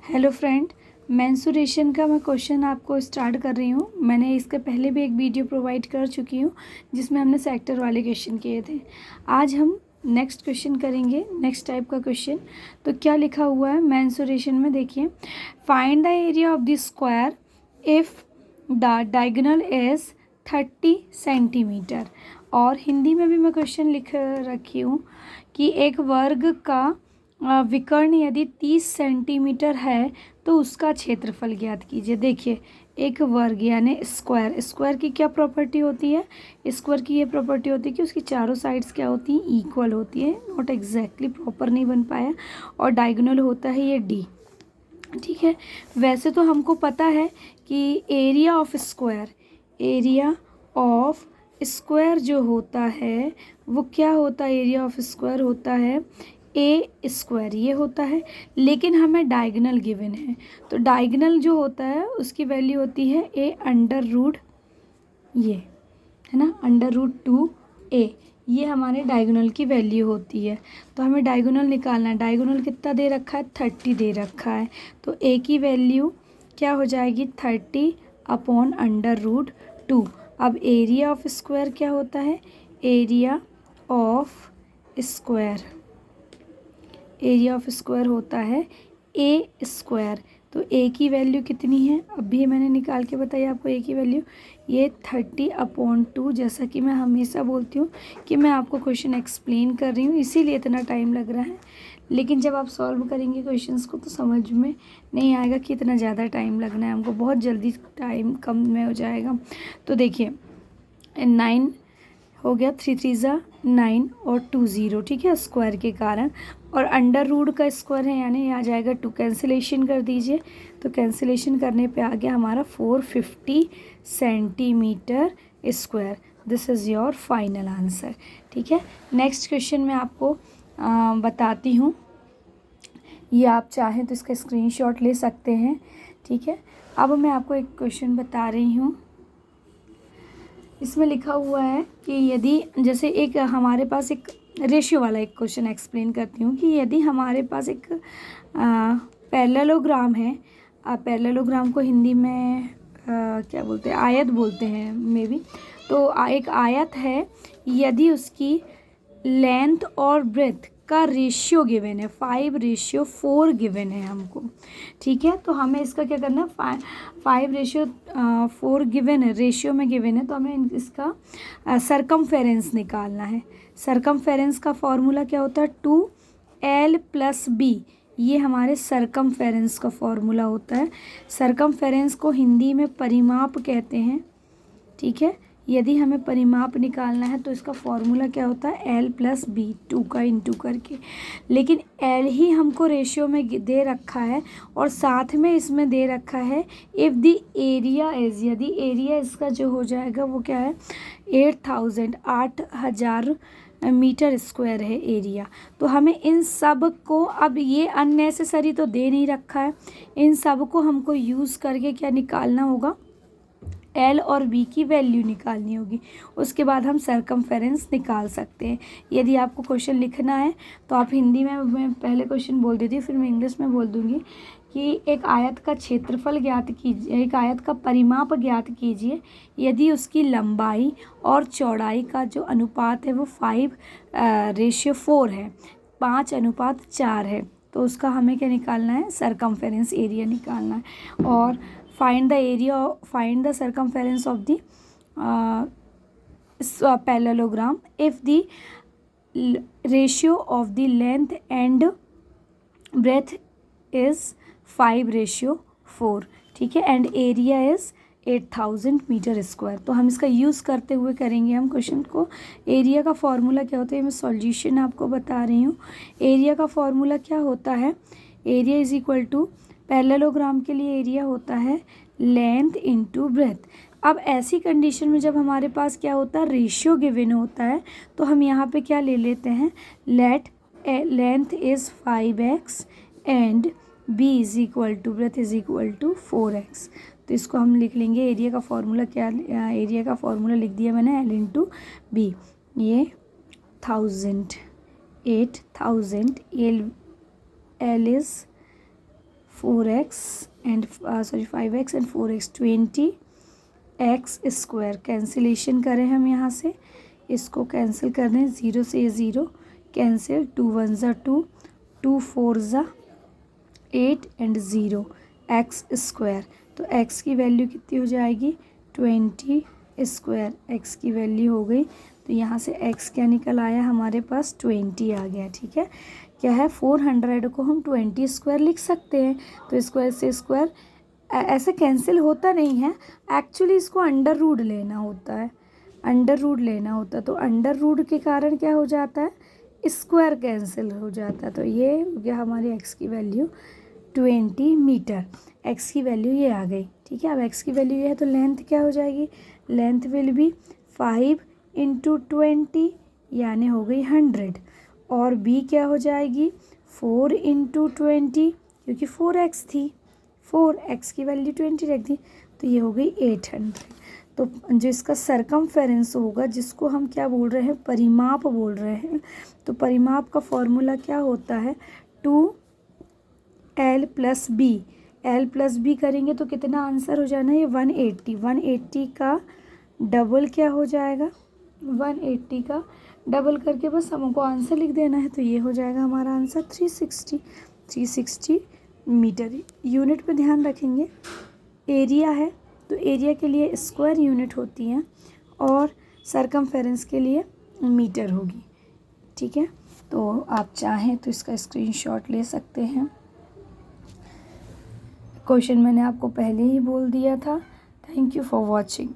Hello friend, mensuration का मैं question आपको स्टार्ट कर रही हूँ। मैंने इसके पहले भी एक वीडियो प्रोवाइड कर चुकी हूँ जिसमें हमने सेक्टर वाले क्वेश्चन किए थे। आज हम नेक्स्ट क्वेश्चन करेंगे, नेक्स्ट टाइप का क्वेश्चन। तो क्या लिखा हुआ है मेंसुरेशन में, देखिए। Find the area of the square if the diagonal is 30 centimetre. और हिंदी में भी मैं क्वेश्चन लिख रखी हूँ कि एक वर्ग का विकर्ण यदि 30 सेंटीमीटर है तो उसका क्षेत्रफल ज्ञात कीजिए। देखिए, एक वर्ग यानी स्क्वायर, स्क्वायर की क्या प्रॉपर्टी होती है? स्क्वायर की ये प्रॉपर्टी होती है कि उसकी चारों साइड्स क्या होती हैं? इक्वल होती है। नॉट एग्जैक्टली प्रॉपर नहीं बन पाया। और डायगोनल होता है ये डी, ठीक है। वैसे तो हमको पता है कि area of square, area of square जो होता है वो क्या होता है? एरिया ऑफ स्क्वायर होता है ए स्क्वायर, ये होता है। लेकिन हमें डायगोनल गिवन है, तो डायगोनल जो होता है उसकी वैल्यू होती है ए अंडर रूट, ये है ना, अंडर रूट 2a। ये हमारे डायगोनल की वैल्यू होती है। तो हमें डायगोनल निकालना है। डायगोनल कितना दे रखा है? 30 दे रखा है। तो a की वैल्यू क्या हो जाएगी? 30 अपॉन अंडर रूट 2। अब एरिया ऑफ स्क्वायर क्या होता है? Area of square, area of square होता है ए स्क्वायर। तो ए की वैल्यू कितनी है? अभी मैंने निकाल के बताई आपको ए की वैल्यू, ये 30 अपॉन 2। जैसा कि मैं हमेशा बोलती हूँ कि मैं आपको क्वेश्चन एक्सप्लेन कर रही हूँ, इसीलिए इतना टाइम लग रहा है। लेकिन जब आप सॉल्व करेंगे क्वेश्चंस को तो समझ में नहीं आएगा कि इतना ज़्यादा टाइम लगना है हमको, बहुत जल्दी टाइम कम में हो जाएगा। तो देखिए, 9 हो गया, 3 3 ज़ा 9 और 2 0, ठीक है, स्क्वायर के कारण। और अंडर रूट का स्क्वायर है यानी आ जाएगा 2। कैंसिलेशन कर दीजिए, तो कैंसिलेशन करने पे आ गया हमारा 450 centimetre square. This is your final answer, ठीक है। नेक्स्ट क्वेश्चन मैं आपको बताती हूँ। ये आप चाहें तो इसका स्क्रीनशॉट ले सकते हैं, ठीक है। अब मैं आपको एक क्वेश्चन बता रही हूँ। इसमें लिखा हुआ है कि यदि, जैसे एक हमारे पास एक रेशियो वाला एक क्वेश्चन एक्सप्लेन करती हूँ कि यदि हमारे पास एक पैरेललोग्राम है। पैरेललोग्राम को हिंदी में क्या बोलते हैं? आयत बोलते हैं मे बी। तो एक आयत है, यदि उसकी लेंथ और ब्रेथ का रेशियो गिवन है 5:4 गिवन है हमको, ठीक है। तो हमें इसका क्या करना है? 5:4 गिवन है, रेशियो में गिवन है, तो हमें इसका सरकमफेरेंस निकालना है। सरकमफेरेंस का फॉर्मूला क्या होता है? 2l+b। ये हमारे सरकमफेरेंस का फॉर्मूला होता है। सरकमफेरेंस को हिंदी में परिमाप कहते हैं, ठीक है। यदि हमें परिमाप निकालना है तो इसका फॉर्मूला क्या होता है? l+b, 2 का इंटू करके। लेकिन l ही हमको रेशियो में दे रखा है और साथ में इसमें दे रखा है इफ़ द एरिया इज़, यदि एरिया इसका जो हो जाएगा वो क्या है? 8,000 मीटर स्क्वायर है एरिया। तो हमें इन सब को, अब ये अननेसेसरी तो दे नहीं रखा है, इन सब को हमको यूज़ करके क्या निकालना होगा? एल और बी की वैल्यू निकालनी होगी। उसके बाद हम सरकमफेरेंस निकाल सकते हैं। यदि आपको क्वेश्चन लिखना है तो आप हिंदी में, मैं पहले क्वेश्चन बोल देती हूँ फिर मैं इंग्लिश में बोल दूँगी कि एक आयत का क्षेत्रफल ज्ञात कीजिए, एक आयत का परिमाप ज्ञात कीजिए यदि उसकी लंबाई और चौड़ाई का जो अनुपात है वो 5:4 है, 5:4 है। तो उसका हमें क्या निकालना है? सरकमफेरेंस एरिया निकालना है। और find the circumference of the parallelogram if the ratio of the length and breadth is 5:4, ठीक है, and area is 8,000 metre square. तो हम इसका यूज़ करते हुए करेंगे हम क्वेश्चन को। एरिया का फॉर्मूला क्या होता है? मैं सॉल्यूशन आपको बता रही हूँ। एरिया का फॉर्मूला क्या होता है? Area is equal to, parallelogram के लिए एरिया होता है लेंथ इंटू ब्रेथ। अब ऐसी कंडीशन में जब हमारे पास क्या होता है? रेशियो गिवन होता है, तो हम यहाँ पे क्या ले लेते हैं? Let length is 5x and b is equal to breadth is equal to 4x। तो इसको हम लिख लेंगे। एरिया का फॉर्मूला क्या? एरिया का फॉर्मूला लिख दिया मैंने, l इंटू बी। ये 1000, 8,000, l is 4x and 5x and 4x 20x²। Cancellation करें हम यहाँ से, इसको कैंसिल कर दें, 0 से 0 कैंसिल, 2 1 ज़ा 2, 2 4 ज़ा 8 एंड 0 x²। तो x की वैल्यू कितनी हो जाएगी 20²। x की वैल्यू हो गई, तो यहाँ से x क्या निकल आया हमारे पास 20 आ गया। ठीक है, क्या है 400 को हम 20² लिख सकते हैं। तो स्क्वायर से स्क्वायर ऐसे कैंसिल होता नहीं है, एक्चुअली इसको अंडर रूट लेना होता है, अंडर रूट लेना होता है। तो अंडर रूट के कारण क्या हो जाता है, स्क्वायर कैंसिल हो जाता है। तो ये हो गया हमारी x की वैल्यू 20 मीटर। x की वैल्यू ये आ गई। ठीक है, अब x की वैल्यू ये है तो लेंथ क्या हो जाएगी, लेंथ विल बी 5 × 20 यानी हो गई 100। और b क्या हो जाएगी 4 × 20 क्योंकि 4x थी, 4x की वैल्यू 20 रख दी, तो ये हो गई 800। तो जो इसका सरकमफेरेंस होगा, जिसको हम क्या बोल रहे हैं, परिमाप बोल रहे हैं, तो परिमाप का फॉर्मूला क्या होता है 2l + b। l + b करेंगे तो कितना आंसर हो जाना है, ये 180। 180 का डबल क्या हो जाएगा, 180 का डबल करके बस हमको आंसर लिख देना है। तो ये हो जाएगा हमारा आंसर 360 मीटर। यूनिट पे ध्यान रखेंगे, एरिया है तो एरिया के लिए स्क्वायर यूनिट होती हैं और सरकमफेरेंस के लिए मीटर होगी। ठीक है, तो आप चाहें तो इसका स्क्रीनशॉट ले सकते हैं। क्वेश्चन मैंने आपको पहले ही बोल दिया था। Thank you for watching.